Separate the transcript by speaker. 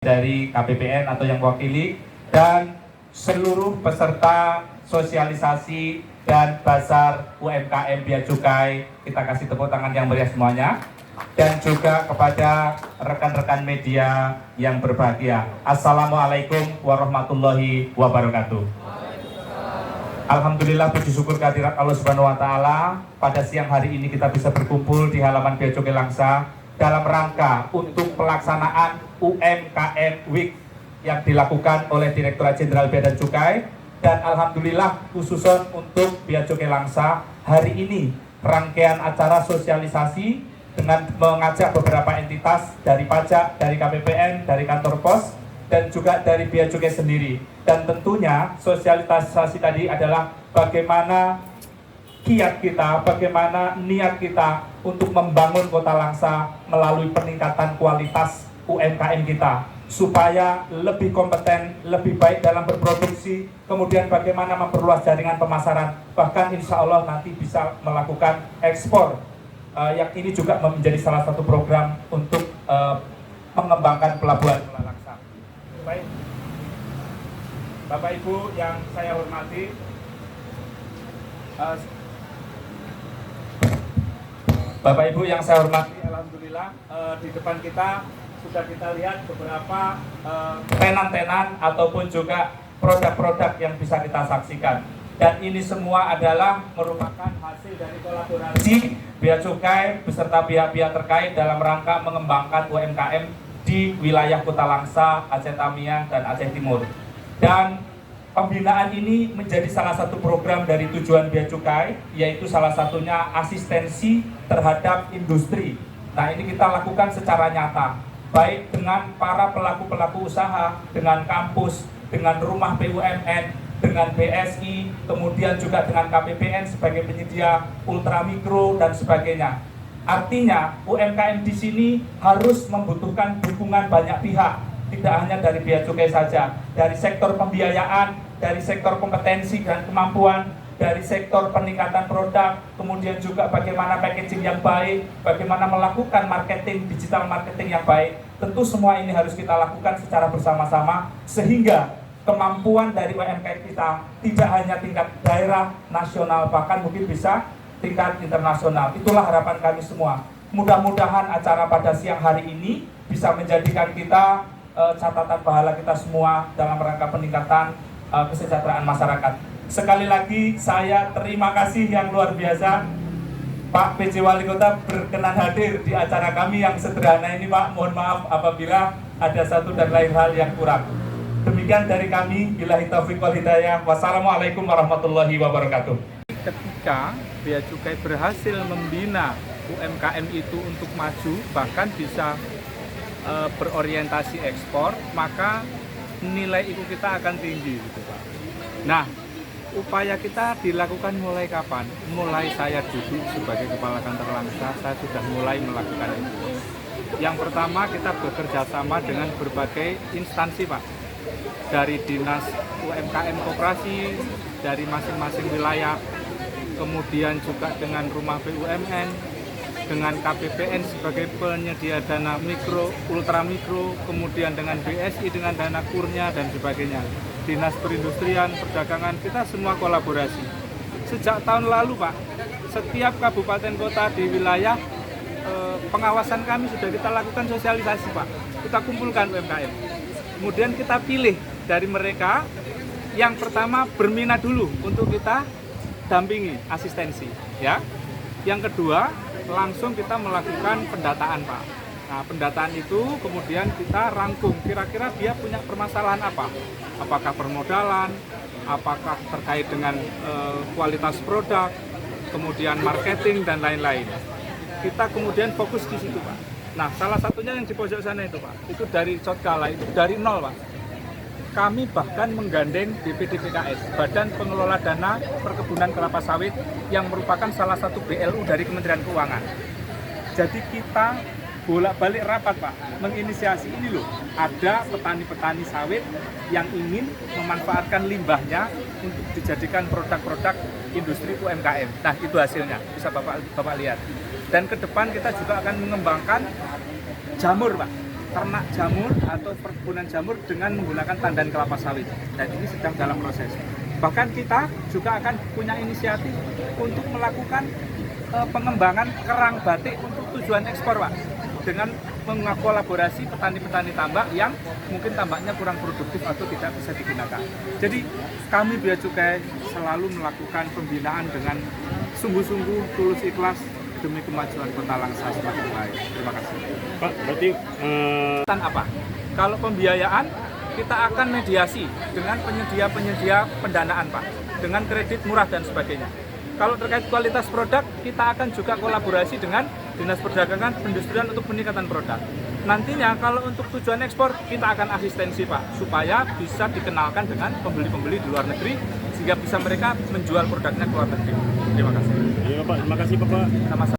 Speaker 1: dari KPPN atau yang mewakili, dan seluruh peserta sosialisasi dan bazar UMKM Bea Cukai, kita kasih tepuk tangan yang meriah semuanya. Dan juga kepada rekan-rekan media yang berbahagia, Assalamualaikum warahmatullahi wabarakatuh. Alhamdulillah, puji syukur kehadirat Allah Subhanahu wa Ta'ala, pada siang hari ini kita bisa berkumpul di halaman Bea Cukai Langsa dalam rangka untuk pelaksanaan UMKM Week yang dilakukan oleh Direktorat Jenderal Bea dan Cukai. Dan alhamdulillah, khususon untuk Bea Cukai Langsa, hari ini rangkaian acara sosialisasi dengan mengajak beberapa entitas dari pajak, dari KPPN, dari kantor pos, dan juga dari Bea Cukai sendiri. Dan tentunya sosialisasi tadi adalah bagaimana kiat kita, bagaimana niat kita untuk membangun Kota Langsa melalui peningkatan kualitas UMKM kita, supaya lebih kompeten, lebih baik dalam berproduksi, kemudian bagaimana memperluas jaringan pemasaran, bahkan insya Allah nanti bisa melakukan ekspor, yang ini juga menjadi salah satu program untuk mengembangkan pelabuhan Langsa. Baik, Bapak Ibu yang saya hormati, Bapak Ibu yang saya hormati, alhamdulillah di depan kita sudah kita lihat beberapa tenan-tenan ataupun juga produk-produk yang bisa kita saksikan. Dan ini semua adalah merupakan hasil dari kolaborasi Bea Cukai beserta pihak-pihak terkait dalam rangka mengembangkan UMKM di wilayah Kota Langsa, Aceh Tamiang, dan Aceh Timur. Dan pembinaan ini menjadi salah satu program dari tujuan Bea Cukai, yaitu salah satunya asistensi terhadap industri. Nah, ini kita lakukan secara nyata, baik dengan para pelaku-pelaku usaha, dengan kampus, dengan rumah BUMN, dengan BSI, kemudian juga dengan KPPN sebagai penyedia ultramikro dan sebagainya. Artinya UMKM di sini harus membutuhkan dukungan banyak pihak, tidak hanya dari Bea Cukai saja, dari sektor pembiayaan, dari sektor kompetensi dan kemampuan, dari sektor peningkatan produk, kemudian juga bagaimana packaging yang baik, bagaimana melakukan marketing, digital marketing yang baik. Tentu semua ini harus kita lakukan secara bersama-sama, sehingga kemampuan dari UMKM kita tidak hanya tingkat daerah, nasional, bahkan mungkin bisa tingkat internasional. Itulah harapan kami semua. Mudah-mudahan acara pada siang hari ini bisa menjadikan kita catatan pahala kita semua dalam rangka peningkatan kesejahteraan masyarakat. Sekali lagi saya terima kasih yang luar biasa, Pak PJ Wali Kota berkenan hadir di acara kami yang sederhana ini, Pak. Mohon maaf apabila ada satu dan lain hal yang kurang. Demikian dari kami, billahi taufiq wal hidayah. Wassalamualaikum warahmatullahi wabarakatuh.
Speaker 2: Ketika Bea Cukai berhasil membina UMKM itu untuk maju, bahkan bisa berorientasi ekspor, maka nilai itu kita akan tinggi, gitu Pak. Nah, upaya kita dilakukan mulai kapan? Mulai saya duduk sebagai Kepala Kantor Langsa, saya sudah mulai melakukan itu. Yang pertama, kita bekerja sama dengan berbagai instansi, Pak. Dari Dinas UMKM Koperasi, dari masing-masing wilayah, kemudian juga dengan rumah BUMN, dengan KPPN sebagai penyedia dana mikro, ultramikro, kemudian dengan BSI dengan dana kurnya dan sebagainya. Dinas Perindustrian, Perdagangan, kita semua kolaborasi. Sejak tahun lalu, Pak, setiap kabupaten kota di wilayah pengawasan kami sudah kita lakukan sosialisasi, Pak. Kita kumpulkan UMKM. Kemudian kita pilih dari mereka yang pertama berminat dulu untuk kita dampingi, asistensi, ya. Yang kedua, langsung kita melakukan pendataan, Pak. Nah, pendataan itu kemudian kita rangkum, kira-kira dia punya permasalahan apa? Apakah permodalan, apakah terkait dengan kualitas produk, kemudian marketing, dan lain-lain. Kita kemudian fokus di situ, Pak. Nah, salah satunya yang di pojok sana itu, Pak, itu dari Cotkala, itu dari nol, Pak. Kami bahkan menggandeng BPDPKS, Badan Pengelola Dana Perkebunan Kelapa Sawit, yang merupakan salah satu BLU dari Kementerian Keuangan. Jadi kita bolak-balik rapat, Pak, menginisiasi ini loh, ada petani-petani sawit yang ingin memanfaatkan limbahnya untuk dijadikan produk-produk industri UMKM. Nah, itu hasilnya, bisa Bapak lihat. Dan ke depan kita juga akan mengembangkan jamur, Pak. ternak jamur atau perkebunan jamur dengan menggunakan tandan kelapa sawit. Dan ini sedang dalam proses. Bahkan kita juga akan punya inisiatif untuk melakukan pengembangan kerang batik untuk tujuan ekspor, Pak. Dengan mengkolaborasi petani-petani tambak yang mungkin tambaknya kurang produktif atau tidak bisa digunakan. Jadi kami Bea Cukai selalu melakukan pembinaan dengan sungguh-sungguh, tulus ikhlas demi kemajuan Kota Langsa semakin baik. Terima kasih.
Speaker 3: Pak, berarti
Speaker 2: Apa? Kalau pembiayaan kita akan mediasi dengan penyedia-penyedia pendanaan, Pak, dengan kredit murah dan sebagainya. Kalau terkait kualitas produk, kita akan juga kolaborasi dengan Dinas Perdagangan Perindustrian untuk peningkatan produk. Nantinya kalau untuk tujuan ekspor, kita akan asistensi, Pak, supaya bisa dikenalkan dengan pembeli-pembeli di luar negeri, sehingga bisa mereka menjual produknya ke luar negeri. Terima kasih.
Speaker 3: iya Pak, terima kasih Bapak.
Speaker 2: Sama-sama.